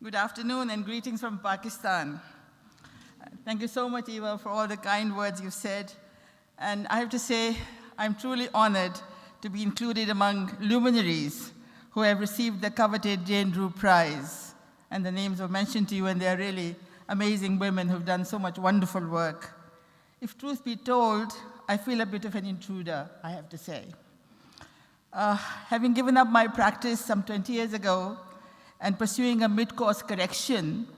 Good afternoon and greetings from Pakistan. Thank you so much, Eva, for all the kind words you've said. And I have to say, I'm truly honored to be included among luminaries who have received the coveted Jane Drew Prize. And the names were mentioned to you, and they're really amazing women who've done so much wonderful work. If truth be told, I feel a bit of an intruder, I have to say. Having given up my practice some 20 years ago and pursuing a mid-course correction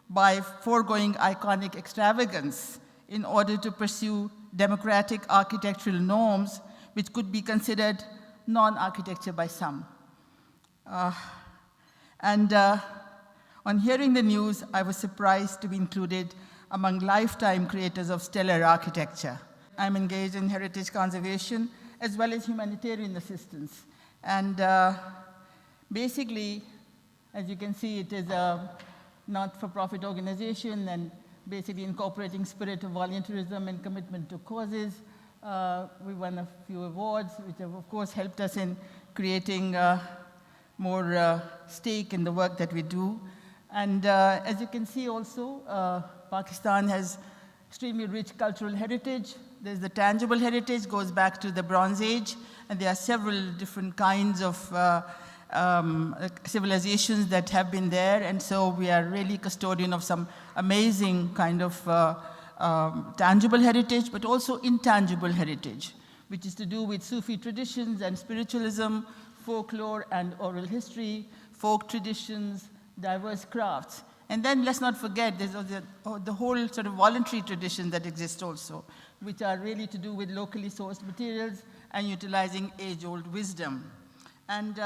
by foregoing iconic extravagance in order to pursue democratic architectural norms which could be considered non-architecture by some. On hearing the news, I was surprised to be included among lifetime creators of stellar architecture. I'm engaged in heritage conservation as well as humanitarian assistance. And basically, as you can see, it is a not-for-profit organization and basically incorporating spirit of volunteerism and commitment to causes. We won a few awards, which have, of course, helped us in creating more stake in the work that we do. And as you can see also, Pakistan has extremely rich cultural heritage. There's the tangible heritage, goes back to the Bronze Age, and there are several different kinds of civilizations that have been there, and so we are really custodian of some amazing kind of tangible heritage, but also intangible heritage, which is to do with Sufi traditions and spiritualism, folklore and oral history, folk traditions, diverse crafts. And then let's not forget, there's the whole sort of voluntary tradition that exists also, which are really to do with locally sourced materials and utilizing age-old wisdom. And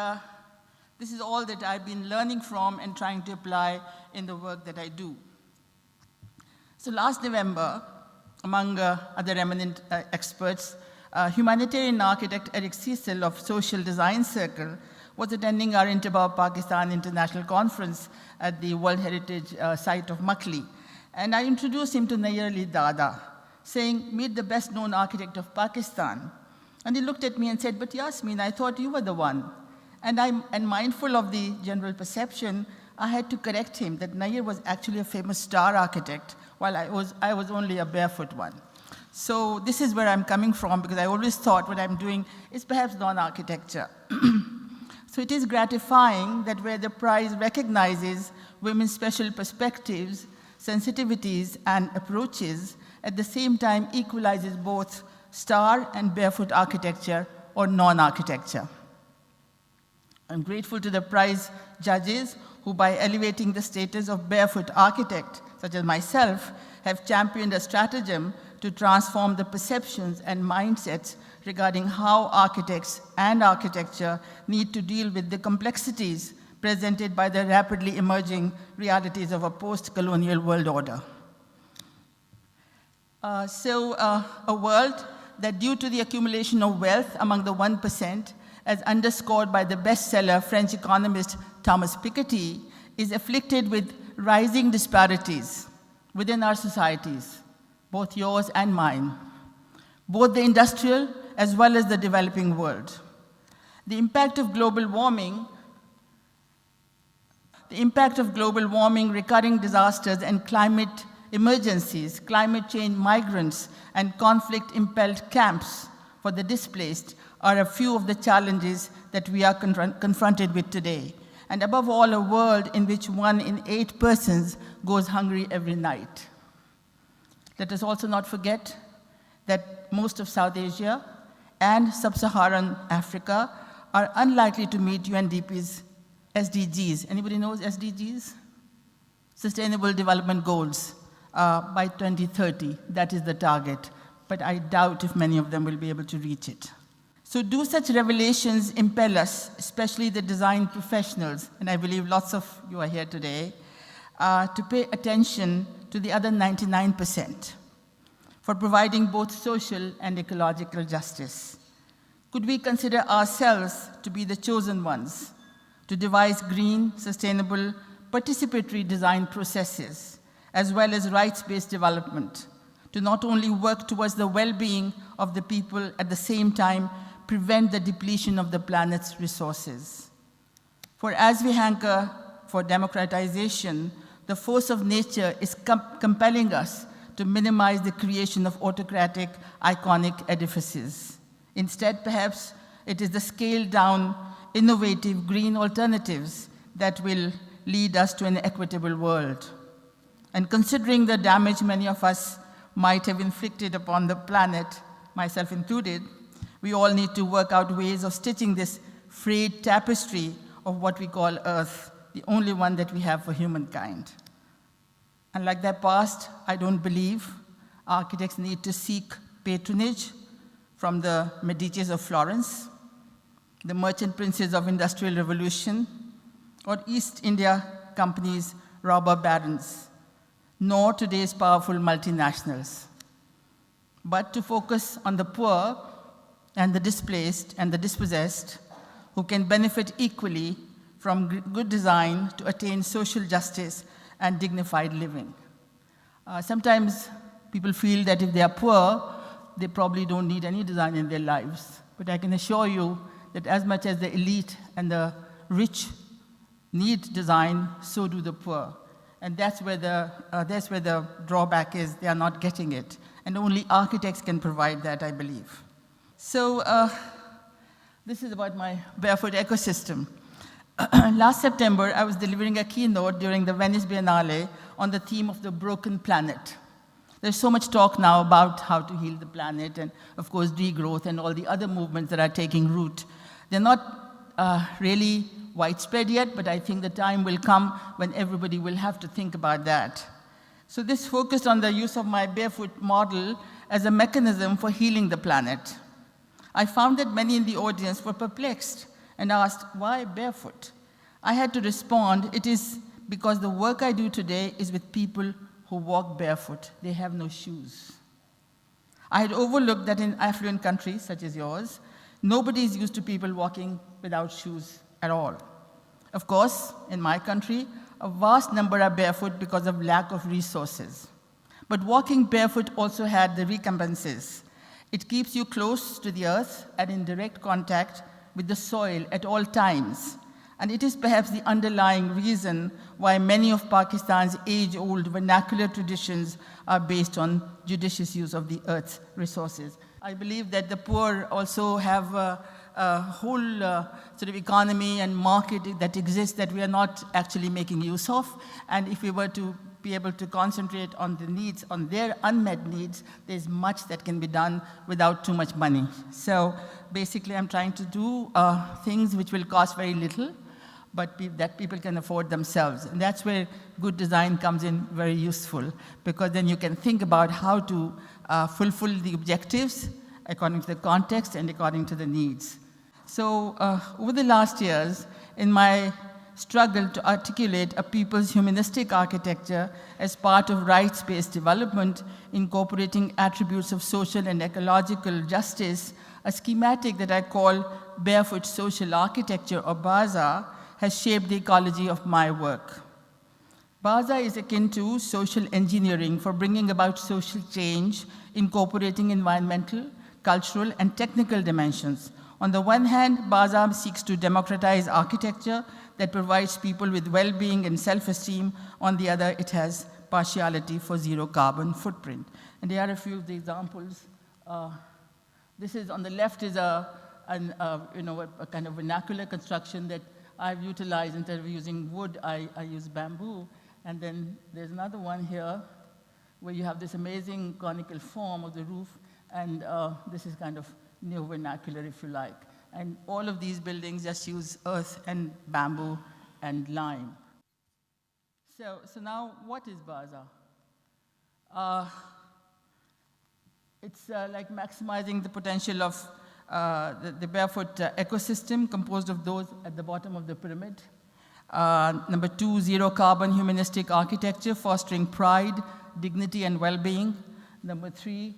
this is all that I've been learning from and trying to apply in the work that I do. So last November, among other eminent experts, humanitarian architect Eric Cecil of Social Design Circle was attending our Interbah Pakistan International Conference at the World Heritage site of Makli. And I introduced him to Nayyar Ali Dada, saying, "Meet the best known architect of Pakistan." And he looked at me and said, "But Yasmeen, I thought you were the one." And mindful of the general perception, I had to correct him that Nayyar was actually a famous star architect, while I was only a barefoot one. So this is where I'm coming from, because I always thought what I'm doing is perhaps non-architecture. So it is gratifying that where the prize recognizes women's special perspectives, sensitivities, and approaches, at the same time equalizes both star and barefoot architecture or non-architecture. I'm grateful to the prize judges who, by elevating the status of barefoot architect, such as myself, have championed a stratagem to transform the perceptions and mindsets regarding how architects and architecture need to deal with the complexities presented by the rapidly emerging realities of a post-colonial world order. A world that, due to the accumulation of wealth among the 1%, as underscored by the bestseller French economist Thomas Piketty, is afflicted with rising disparities within our societies, both yours and mine, both the industrial as well as the developing world. The impact of global warming, recurring disasters, and climate emergencies, climate change migrants, and conflict-impelled camps for the displaced are a few of the challenges that we are confronted with today. And above all, a world in which 1 in 8 persons goes hungry every night. Let us also not forget that most of South Asia and Sub-Saharan Africa are unlikely to meet UNDP's SDGs. Anybody knows SDGs? Sustainable Development Goals by 2030. That is the target. But I doubt if many of them will be able to reach it. So do such revelations impel us, especially the design professionals, and I believe lots of you are here today, to pay attention to the other 99% for providing both social and ecological justice? Could we consider ourselves to be the chosen ones to devise green, sustainable, participatory design processes, as well as rights-based development, to not only work towards the well-being of the people, at the same time prevent the depletion of the planet's resources? For as we hanker for democratization, the force of nature is compelling us to minimize the creation of autocratic, iconic edifices. Instead, perhaps, it is the scaled-down, innovative green alternatives that will lead us to an equitable world. And considering the damage many of us might have inflicted upon the planet, myself included, we all need to work out ways of stitching this frayed tapestry of what we call Earth, the only one that we have for humankind. Unlike their past, I don't believe architects need to seek patronage from the Medicis of Florence, the merchant princes of Industrial Revolution, or East India Company's robber barons, nor today's powerful multinationals, but to focus on the poor and the displaced and the dispossessed who can benefit equally from good design to attain social justice and dignified living. Sometimes people feel that if they are poor, they probably don't need any design in their lives. But I can assure you that as much as the elite and the rich need design, so do the poor. And that's where the drawback is. They are not getting it. And only architects can provide that, I believe. So this is about my barefoot ecosystem. Last September, I was delivering a keynote during the Venice Biennale on the theme of the broken planet. There's so much talk now about how to heal the planet and, of course, degrowth and all the other movements that are taking root. They're not really widespread yet, but I think the time will come when everybody will have to think about that. So this focused on the use of my barefoot model as a mechanism for healing the planet. I found that many in the audience were perplexed and asked, why barefoot? I had to respond, it is because the work I do today is with people who walk barefoot. They have no shoes. I had overlooked that in affluent countries, such as yours, nobody is used to people walking without shoes at all. Of course, in my country, a vast number are barefoot because of lack of resources. But walking barefoot also had the recompenses. It keeps you close to the earth and in direct contact with the soil at all times. And it is perhaps the underlying reason why many of Pakistan's age-old vernacular traditions are based on judicious use of the earth's resources. I believe that the poor also have a whole sort of economy and market that exists that we are not actually making use of. And if we were to be able to concentrate on the needs, on their unmet needs, there's much that can be done without too much money. So basically, I'm trying to do things which will cost very little, but that people can afford themselves. And that's where good design comes in very useful, because then you can think about how to fulfill the objectives according to the context and according to the needs. So over the last years, in my struggle to articulate a people's humanistic architecture as part of rights-based development, incorporating attributes of social and ecological justice, a schematic that I call Barefoot Social Architecture, or BASA, has shaped the ecology of my work. BASA is akin to social engineering for bringing about social change, incorporating environmental, cultural, and technical dimensions. On the one hand, BASA seeks to democratize architecture that provides people with well-being and self-esteem. On the other, it has partiality for zero carbon footprint. And there are a few of the examples. This is, on the left is a kind of vernacular construction that I've utilized. Instead of using wood, I use bamboo. And then there's another one here where you have this amazing conical form of the roof. And this is kind of neo-vernacular, if you like. And all of these buildings just use earth and bamboo and lime. So now, what is BASA? It's like maximizing the potential of the barefoot ecosystem, composed of those at the bottom of the pyramid. Number 2, zero carbon humanistic architecture, fostering pride, dignity, and well-being. Number 3,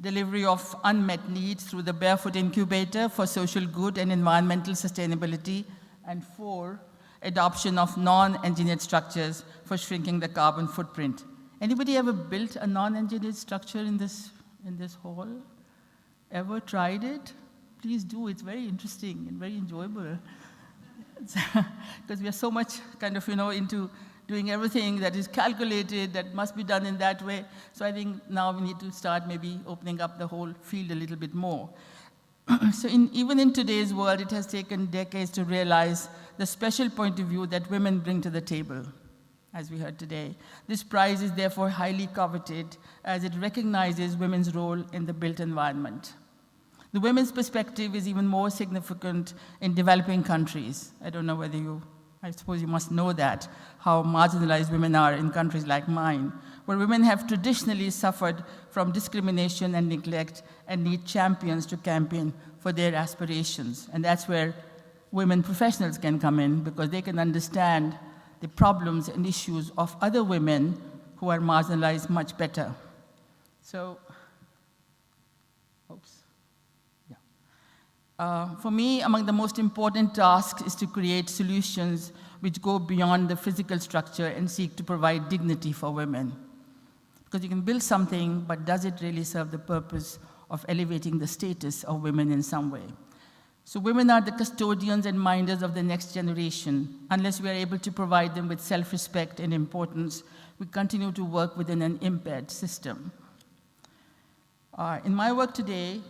delivery of unmet needs through the Barefoot Incubator for social good and environmental sustainability. And 4, adoption of non-engineered structures for shrinking the carbon footprint. Anybody ever built a non-engineered structure in this hall? Ever tried it? Please do, it's very interesting and very enjoyable. because we are so much kind of, into doing everything that is calculated, that must be done in that way. So I think now we need to start maybe opening up the whole field a little bit more. So even in today's world, it has taken decades to realize the special point of view that women bring to the table, as we heard today. This prize is therefore highly coveted as it recognizes women's role in the built environment. The women's perspective is even more significant in developing countries. I don't know whether I suppose you must know that, how marginalized women are in countries like mine, where women have traditionally suffered from discrimination and neglect and need champions to campaign for their aspirations. And that's where women professionals can come in, because they can understand the problems and issues of other women who are marginalized much better. So, oops. For me, among the most important tasks is to create solutions which go beyond the physical structure and seek to provide dignity for women. Because you can build something, but does it really serve the purpose of elevating the status of women in some way? So women are the custodians and minders of the next generation. Unless we are able to provide them with self-respect and importance, we continue to work within an impaired system. In my work today,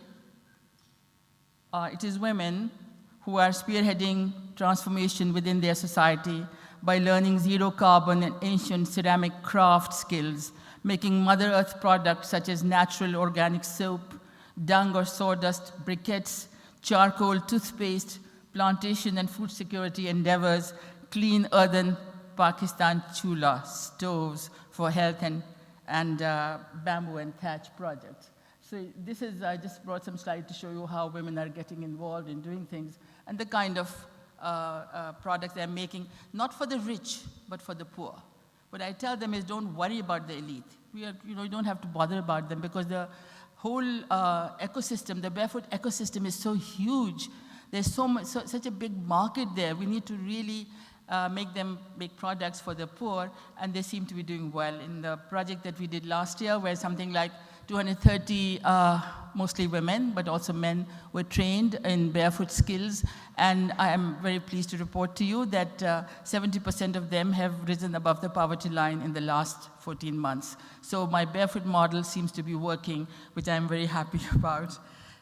it is women who are spearheading transformation within their society by learning zero carbon and ancient ceramic craft skills, making Mother Earth products such as natural organic soap, dung or sawdust briquettes, charcoal toothpaste, plantation and food security endeavors, clean earthen Pakistan chula stoves for health and bamboo and thatch projects. So this is, I just brought some slides to show you how women are getting involved in doing things and the kind of products they're making, not for the rich, but for the poor. What I tell them is don't worry about the elite. You don't have to bother about them, because the whole ecosystem, the barefoot ecosystem is so huge. There's such a big market there. We need to really make products for the poor, and they seem to be doing well. In the project that we did last year, where something like 230, mostly women, but also men, were trained in barefoot skills. And I am very pleased to report to you that 70% of them have risen above the poverty line in the last 14 months. So my barefoot model seems to be working, which I'm very happy about.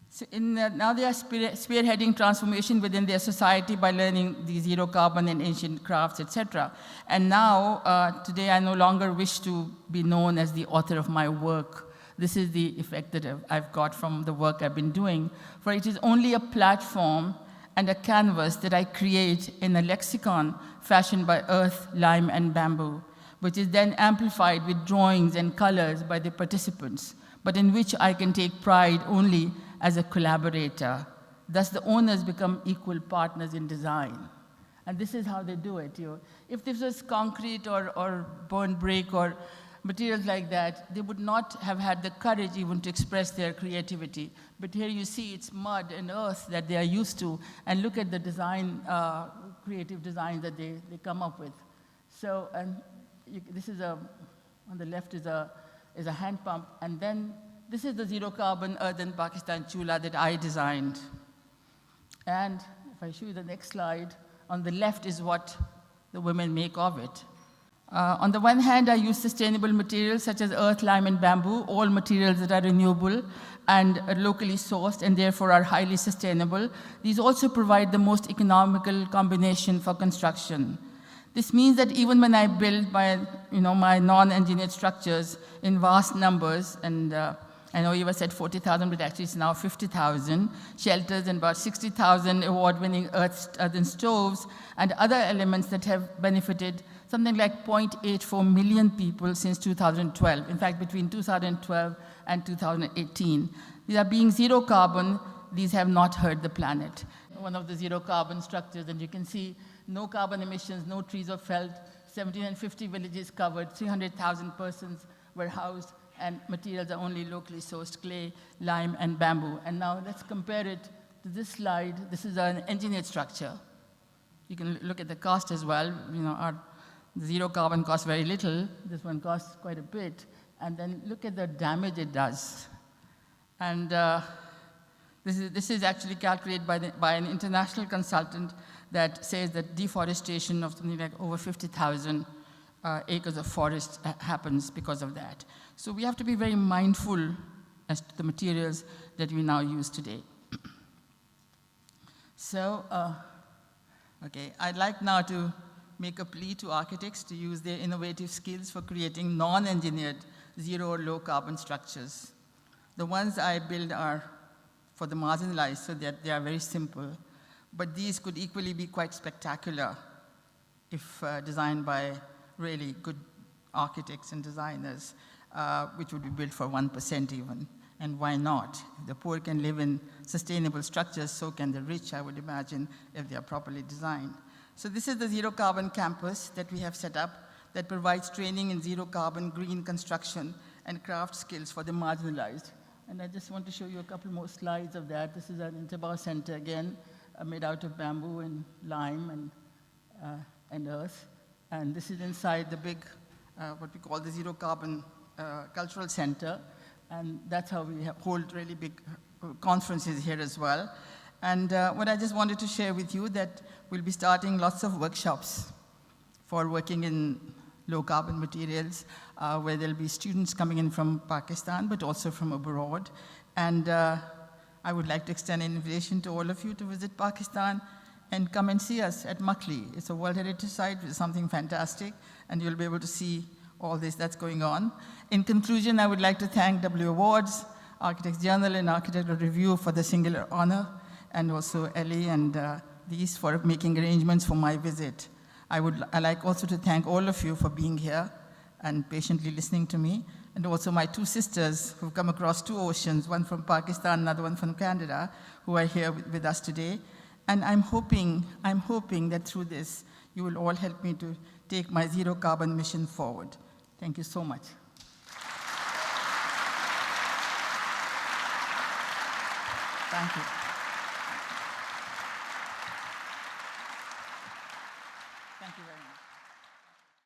So now they are spearheading transformation within their society by learning the zero carbon and ancient crafts, etc. And now, today I no longer wish to be known as the author of my work. This is the effect that I've got from the work I've been doing. For it is only a platform and a canvas that I create in a lexicon fashioned by earth, lime, and bamboo, which is then amplified with drawings and colors by the participants, but in which I can take pride only as a collaborator. Thus, the owners become equal partners in design. And this is how they do it. If this was concrete or burnt brick or materials like that, they would not have had the courage even to express their creativity. But here you see it's mud and earth that they are used to, and look at the design, creative design that they come up with. So, and this is on the left is a hand pump, and then this is the zero carbon earthen Pakistan chula that I designed. And if I show you the next slide, on the left is what the women make of it. On the one hand, I use sustainable materials such as earth, lime, and bamboo, all materials that are renewable and locally sourced and therefore are highly sustainable. These also provide the most economical combination for construction. This means that even when I build my non-engineered structures in vast numbers, and I know Eva said 40,000, but actually it's now 50,000 shelters and about 60,000 award-winning earthen stoves and other elements that have benefited something like 0.84 million people since 2012. In fact, between 2012 and 2018. These are being zero carbon. These have not hurt the planet. One of the zero carbon structures, and you can see no carbon emissions, no trees are felled, 1,750 villages covered, 300,000 persons were housed, and materials are only locally sourced clay, lime, and bamboo. And now let's compare it to this slide. This is an engineered structure. You can look at the cost as well. The zero carbon costs very little. This one costs quite a bit. And then look at the damage it does. And this is actually calculated by an international consultant that says that deforestation of something like over 50,000 acres of forest happens because of that. So we have to be very mindful as to the materials that we now use today. So, okay, I'd like now to make a plea to architects to use their innovative skills for creating non-engineered zero or low carbon structures. The ones I build are for the marginalized, so that they are very simple, but these could equally be quite spectacular if designed by really good architects and designers, which would be built for 1% even. And why not? If the poor can live in sustainable structures, so can the rich, I would imagine, if they are properly designed. So this is the zero carbon campus that we have set up that provides training in zero carbon green construction and craft skills for the marginalized. And I just want to show you a couple more slides of that. This is an Interbao center again, made out of bamboo and lime and earth. And this is inside the big, what we call the zero carbon cultural center. And that's how we hold really big conferences here as well. And what I just wanted to share with you that we'll be starting lots of workshops for working in low carbon materials, where there'll be students coming in from Pakistan, but also from abroad. And I would like to extend an invitation to all of you to visit Pakistan and come and see us at Makli. It's a World Heritage Site, which is something fantastic, and you'll be able to see all this that's going on. In conclusion, I would like to thank W Awards, Architects Journal, and Architectural Review for the singular honor, and also Ellie and these for making arrangements for my visit. I like also to thank all of you for being here and patiently listening to me, and also my two sisters who've come across 2 oceans, one from Pakistan, another one from Canada, who are here with us today. And I'm hoping that through this, you will all help me to take my zero carbon mission forward. Thank you so much. Thank you. Thank you very much.